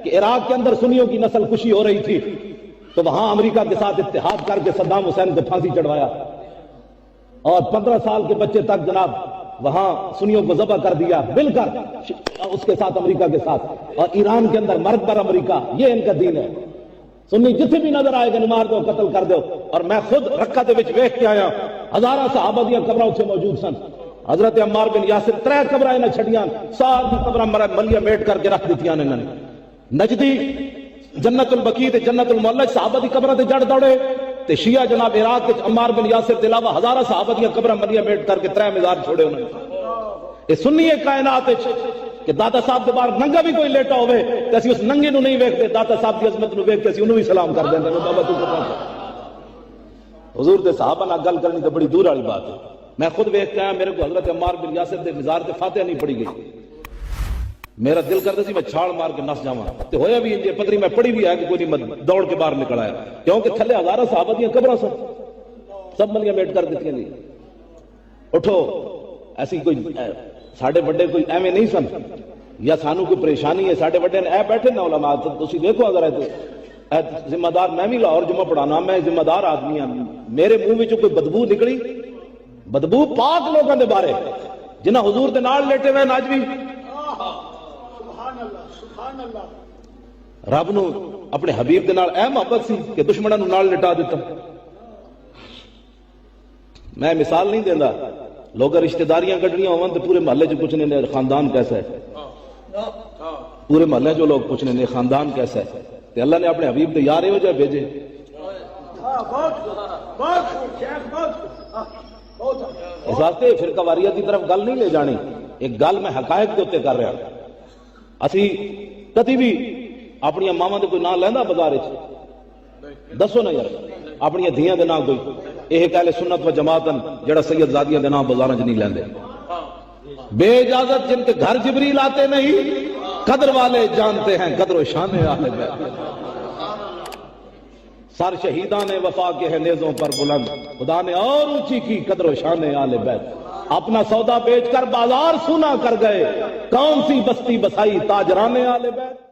کہ عراق کے اندر سنیوں کی نسل کشی ہو رہی تھی تو وہاں امریکہ کے ساتھ اتحاد کر کے صدام حسین کو پھانسی چڑھوایا، اور 15 سال کے بچے تک جناب وہاں سنیوں کو ذبح کر دیا مل کر اس کے ساتھ، امریکہ کے ساتھ، اور ایران کے اندر مرد پر امریکہ، یہ ان کا دین ہے۔ سنی جتنے بھی نظر آئے گا مار دو، قتل کر دو۔ اور میں خود رکھا دے وچ ویکھ کے آیا، ہزاراں صحابہ دیاں قبراں اتھے موجود سن۔ حضرت عمار بن یاسر 3 قبراں انہاں چھڑیاں، ساری قبراں ملیاں میٹ کر کے رکھ دتیاں انہاں نے۔ نجدی جنت البقیع تے جنت المعلج صحابہ دی قبراں تے جڑ دوڑے، تے شیعہ جناب عراق وچ عمار بن یاسر دے علاوہ ہزاراں صحابہ دیاں قبراں ملیاں میٹ کر کے 3 مزار چھوڑے انہاں نے۔ اے سنی ہے کائنات وچ کہ داتا صاحب دے باہر ننگا بھی کوئی لیٹا ہوئے تے اسی اس ننگے نو نہیں ویکھتے، داتا صاحب دی عظمت نو ویکھ کے اسی انہوں بھی سلام کر دیندے نے، بابا تو پہنچا۔ حضور دے صحابہ نال گل کرنی تے بڑی دور والی بات ہے۔ میں خود ویکھ کے آیا، میرے کو حضرت عمار بن یاسر دے مزار تے فاتحہ نہیں پڑھی گئی، میرا دل کرتا سی میں چھال مار کے نس جاواں، تے ہویا بھی انجے پتری میں پڑھی بھی ہے کہ کوئی نہیں دوڑ کے باہر نکل آیا، کیونکہ تھلے ہزاراں صحابہ دیاں قبراں سن، سب ملیاں میٹ کر دتیاں نہیں۔ اٹھو، ایسی کوئی ساڈے بڑے کوئی ایویں نہیں سن، یا سانو کوئی پریشانی ہے، ساڈے بڑے نے اے بیٹھے نا علماء، تسی دیکھو اگر اے ذمہ دار، میں بھی لاہور جمعہ پڑھانا، میں ذمہ دار آدمی ہوں، میرے منہ وچوں کوئی بدبو نکلی، بدبو پاک لوگوں دے بارے جنہاں حضور دے نال لیٹے ہوئے اج بھی رب نو اپنے حبیب دے نال اے محبت سی کہ دشمناں نو نال لٹا دیتا۔ میں مثال نہیں دیندا، لوگ رشتہ داریاں کڈنیاں ہون تے پورے محلے چ پوچھنے نے خاندان کیسا ہے، پورے محلے جو لوگ پوچھنے نے خاندان کیسا ہے، تے اللہ نے اپنے حبیب دے یار ہو جائے بھیجے۔ اس واسطے فرقہ واریت کی طرف گل نہیں لے جانی، ایک گل میں حقائق کے اتنے کر رہا۔ اسی کدی بھی اپنی ماواں دے کوئی نام لیندا بازار وچ؟ دسو نا یار، اپنی دھیاں دے نام کوئی ایک اہل سنت و جماعتن جڑا سید زادیاں دے نام بازاراں وچ نہیں لیندے۔ بے اجازت جن کے گھر جبریل آتے نہیں، قدر والے جانتے ہیں قدر و شان اہل بیت۔ سر شہیدان وفا کے ہیں نیزوں پر بلند، خدا نے اور اونچی کی قدر و شان اہل بیت۔ اپنا سودا بیچ کر بازار سونا کر گئے، کون سی بستی بسائی تاجران اہل بیت۔